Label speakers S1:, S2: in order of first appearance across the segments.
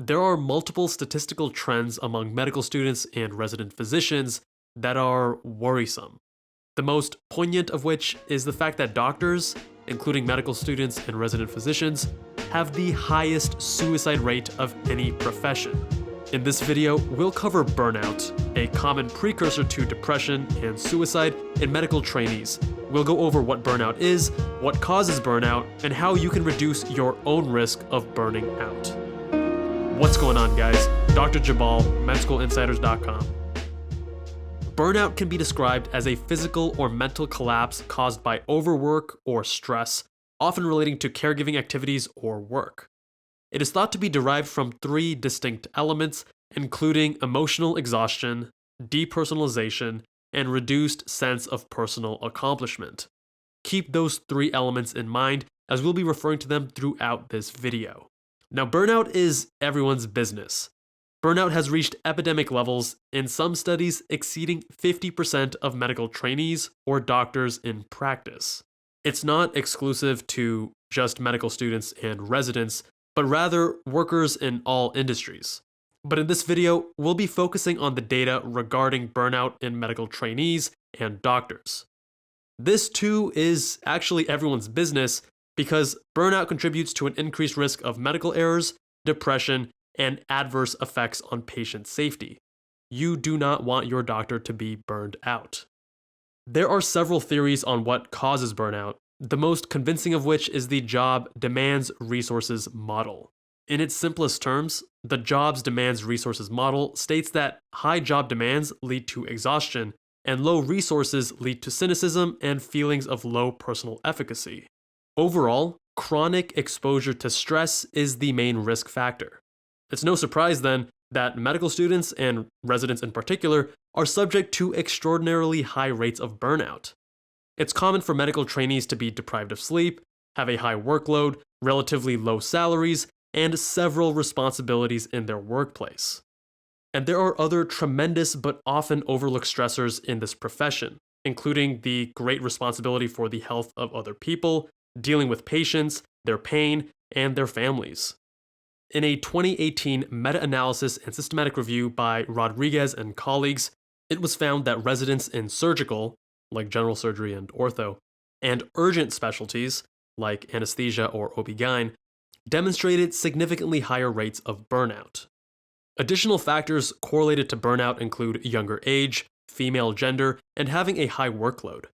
S1: There are multiple statistical trends among medical students and resident physicians that are worrisome. The most poignant of which is the fact that doctors, including medical students and resident physicians, have the highest suicide rate of any profession. In this video, we'll cover burnout, a common precursor to depression and suicide in medical trainees. We'll go over what burnout is, what causes burnout, and how you can reduce your own risk of burning out. What's going on, guys? Dr. Jabal, MedSchoolInsiders.com. Burnout can be described as a physical or mental collapse caused by overwork or stress, often relating to caregiving activities or work. It is thought to be derived from three distinct elements, including emotional exhaustion, depersonalization, and reduced sense of personal accomplishment. Keep those three elements in mind, as we'll be referring to them throughout this video. Now, burnout is everyone's business. Burnout has reached epidemic levels, in some studies exceeding 50% of medical trainees or doctors in practice. It's not exclusive to just medical students and residents, but rather workers in all industries. But in this video, we'll be focusing on the data regarding burnout in medical trainees and doctors. This too is actually everyone's business because burnout contributes to an increased risk of medical errors, depression, and adverse effects on patient safety. You do not want your doctor to be burned out. There are several theories on what causes burnout, the most convincing of which is the job demands resources model. In its simplest terms, the jobs demands resources model states that high job demands lead to exhaustion, and low resources lead to cynicism and feelings of low personal efficacy. Overall, chronic exposure to stress is the main risk factor. It's no surprise then that medical students and residents in particular are subject to extraordinarily high rates of burnout. It's common for medical trainees to be deprived of sleep, have a high workload, relatively low salaries, and several responsibilities in their workplace. And there are other tremendous but often overlooked stressors in this profession, including the great responsibility for the health of other people, dealing with patients, their pain, and their families. In a 2018 meta-analysis and systematic review by Rodriguez and colleagues, it was found that residents in surgical, like general surgery and ortho, and urgent specialties, like anesthesia or OB-GYN, demonstrated significantly higher rates of burnout. Additional factors correlated to burnout include younger age, female gender, and having a high workload.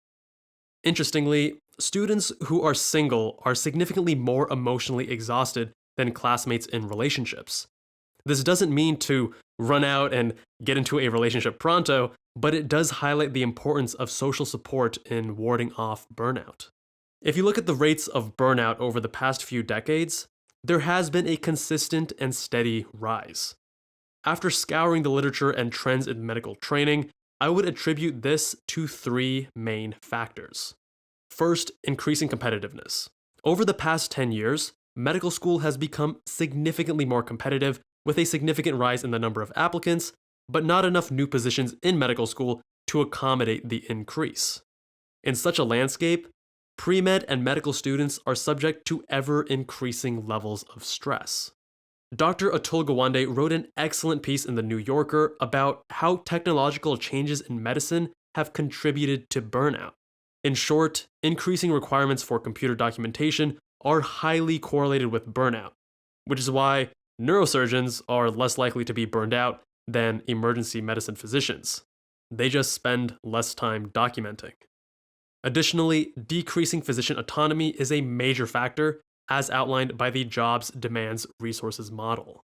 S1: Interestingly, students who are single are significantly more emotionally exhausted than classmates in relationships. This doesn't mean to run out and get into a relationship pronto, but it does highlight the importance of social support in warding off burnout. If you look at the rates of burnout over the past few decades, there has been a consistent and steady rise. After scouring the literature and trends in medical training, I would attribute this to three main factors. First, increasing competitiveness. Over the past 10 years, medical school has become significantly more competitive with a significant rise in the number of applicants, but not enough new positions in medical school to accommodate the increase. In such a landscape, pre-med and medical students are subject to ever-increasing levels of stress. Dr. Atul Gawande wrote an excellent piece in The New Yorker about how technological changes in medicine have contributed to burnout. In short, increasing requirements for computer documentation are highly correlated with burnout, which is why neurosurgeons are less likely to be burned out than emergency medicine physicians. They just spend less time documenting. Additionally, decreasing physician autonomy is a major factor, as outlined by the jobs demands resources model.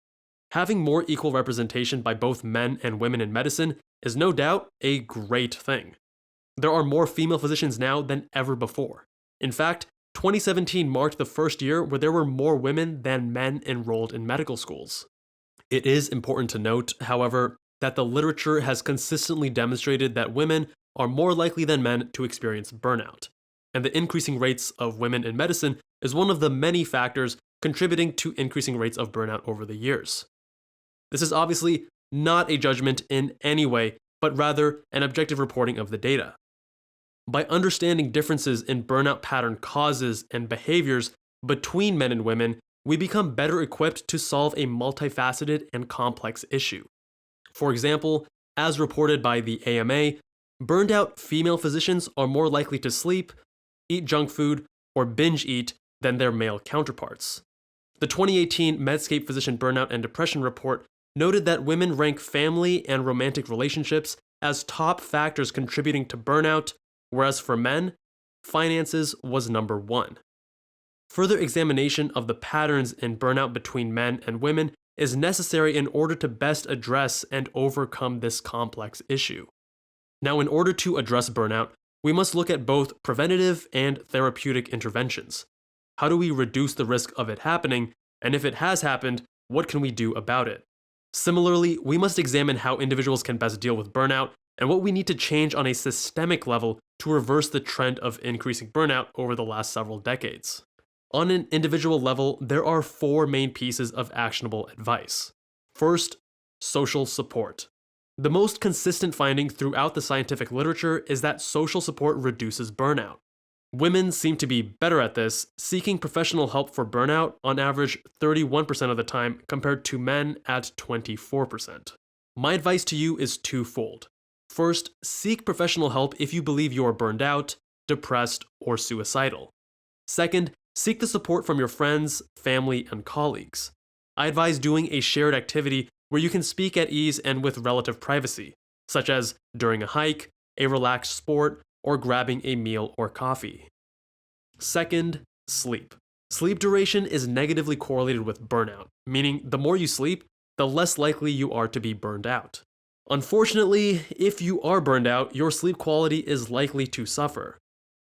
S1: Having more equal representation by both men and women in medicine is no doubt a great thing. There are more female physicians now than ever before. In fact, 2017 marked the first year where there were more women than men enrolled in medical schools. It is important to note, however, that the literature has consistently demonstrated that women are more likely than men to experience burnout, and the increasing rates of women in medicine is one of the many factors contributing to increasing rates of burnout over the years. This is obviously not a judgment in any way, but rather an objective reporting of the data. By understanding differences in burnout pattern causes and behaviors between men and women, we become better equipped to solve a multifaceted and complex issue. For example, as reported by the AMA, burned out female physicians are more likely to sleep, eat junk food, or binge eat than their male counterparts. The 2018 Medscape Physician Burnout and Depression Report noted that women rank family and romantic relationships as top factors contributing to burnout, whereas for men, finances was number one. Further examination of the patterns in burnout between men and women is necessary in order to best address and overcome this complex issue. Now, in order to address burnout, we must look at both preventative and therapeutic interventions. How do we reduce the risk of it happening? And if it has happened, what can we do about it? Similarly, we must examine how individuals can best deal with burnout and what we need to change on a systemic level to reverse the trend of increasing burnout over the last several decades. On an individual level, there are 4 main pieces of actionable advice. First, social support. The most consistent finding throughout the scientific literature is that social support reduces burnout. Women seem to be better at this, seeking professional help for burnout on average 31% of the time compared to men at 24%. My advice to you is twofold. First, seek professional help if you believe you are burned out, depressed, or suicidal. Second, seek the support from your friends, family, and colleagues. I advise doing a shared activity where you can speak at ease and with relative privacy, such as during a hike, a relaxed sport, or grabbing a meal or coffee. Second, sleep. Sleep duration is negatively correlated with burnout, meaning the more you sleep, the less likely you are to be burned out. Unfortunately, if you are burned out, your sleep quality is likely to suffer.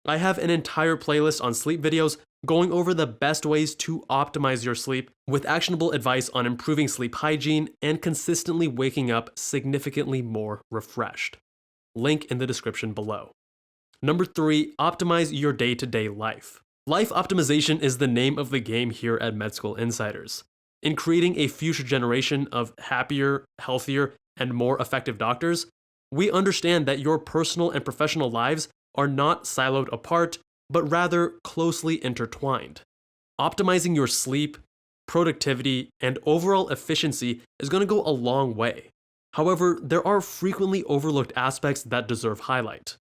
S1: I have an entire playlist on sleep videos going over the best ways to optimize your sleep with actionable advice on improving sleep hygiene and consistently waking up significantly more refreshed. Link in the description below. Number 3, optimize your day-to-day life. Life optimization is the name of the game here at Med School Insiders. In creating a future generation of happier, healthier, and more effective doctors, we understand that your personal and professional lives are not siloed apart, but rather closely intertwined. Optimizing your sleep, productivity, and overall efficiency is going to go a long way. However, there are frequently overlooked aspects that deserve highlight.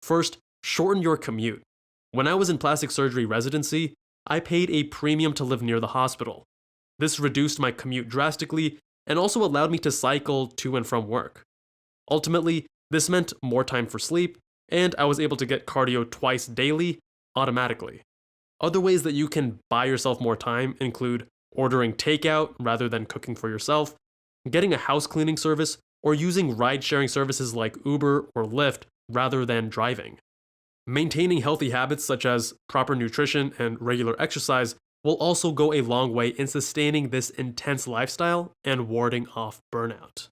S1: First, shorten your commute. When I was in plastic surgery residency, I paid a premium to live near the hospital. This reduced my commute drastically and also allowed me to cycle to and from work. Ultimately, this meant more time for sleep, and I was able to get cardio twice daily automatically. Other ways that you can buy yourself more time include ordering takeout rather than cooking for yourself, getting a house cleaning service, or using ride-sharing services like Uber or Lyft rather than driving. Maintaining healthy habits such as proper nutrition and regular exercise will also go a long way in sustaining this intense lifestyle and warding off burnout.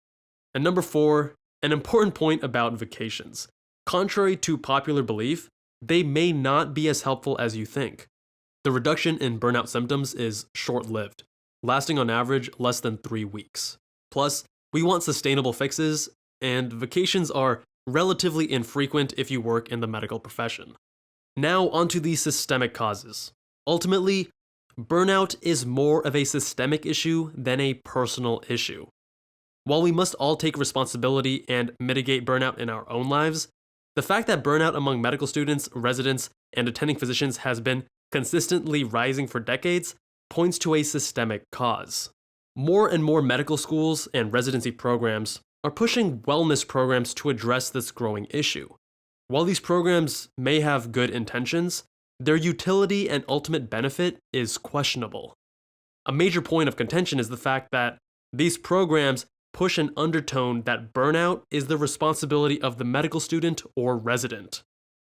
S1: And number 4, an important point about vacations. Contrary to popular belief, they may not be as helpful as you think. The reduction in burnout symptoms is short-lived, lasting on average less than 3 weeks. Plus, we want sustainable fixes, and vacations are relatively infrequent if you work in the medical profession. Now onto the systemic causes. Ultimately, burnout is more of a systemic issue than a personal issue. While we must all take responsibility and mitigate burnout in our own lives, the fact that burnout among medical students, residents, and attending physicians has been consistently rising for decades points to a systemic cause. More and more medical schools and residency programs are pushing wellness programs to address this growing issue. While these programs may have good intentions, their utility and ultimate benefit is questionable. A major point of contention is the fact that these programs push an undertone that burnout is the responsibility of the medical student or resident,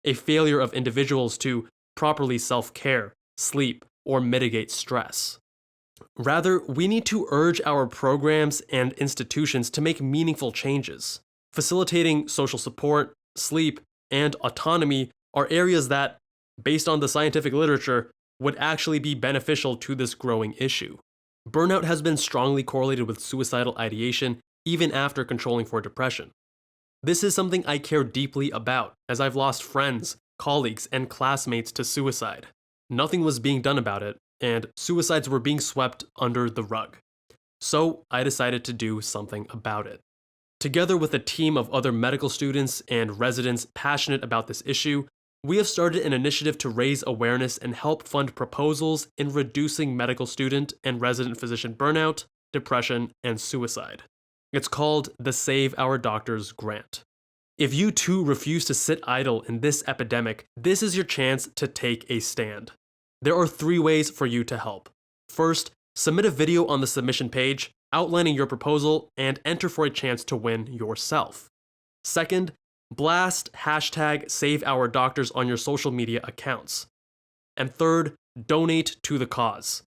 S1: a failure of individuals to properly self-care, sleep, or mitigate stress. Rather, we need to urge our programs and institutions to make meaningful changes. Facilitating social support, sleep, and autonomy are areas that, based on the scientific literature, would actually be beneficial to this growing issue. Burnout has been strongly correlated with suicidal ideation even after controlling for depression. This is something I care deeply about, as I've lost friends, colleagues, and classmates to suicide. Nothing was being done about it, and suicides were being swept under the rug. So I decided to do something about it. Together with a team of other medical students and residents passionate about this issue, we have started an initiative to raise awareness and help fund proposals in reducing medical student and resident physician burnout, depression, and suicide. It's called the Save Our Doctors Grant. If you too refuse to sit idle in this epidemic, this is your chance to take a stand. There are 3 ways for you to help. First, submit a video on the submission page outlining your proposal and enter for a chance to win yourself. Second, blast #SaveOurDoctors on your social media accounts. And third, donate to the cause.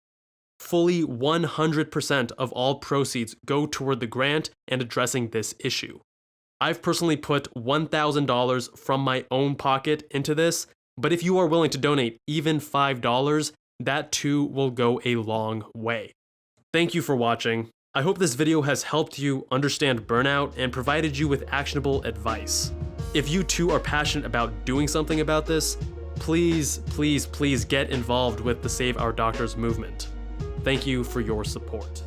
S1: Fully 100% of all proceeds go toward the grant and addressing this issue. I've personally put $1,000 from my own pocket into this, but if you are willing to donate even $5, that too will go a long way. Thank you for watching. I hope this video has helped you understand burnout and provided you with actionable advice. If you too are passionate about doing something about this, please get involved with the Save Our Doctors movement. Thank you for your support.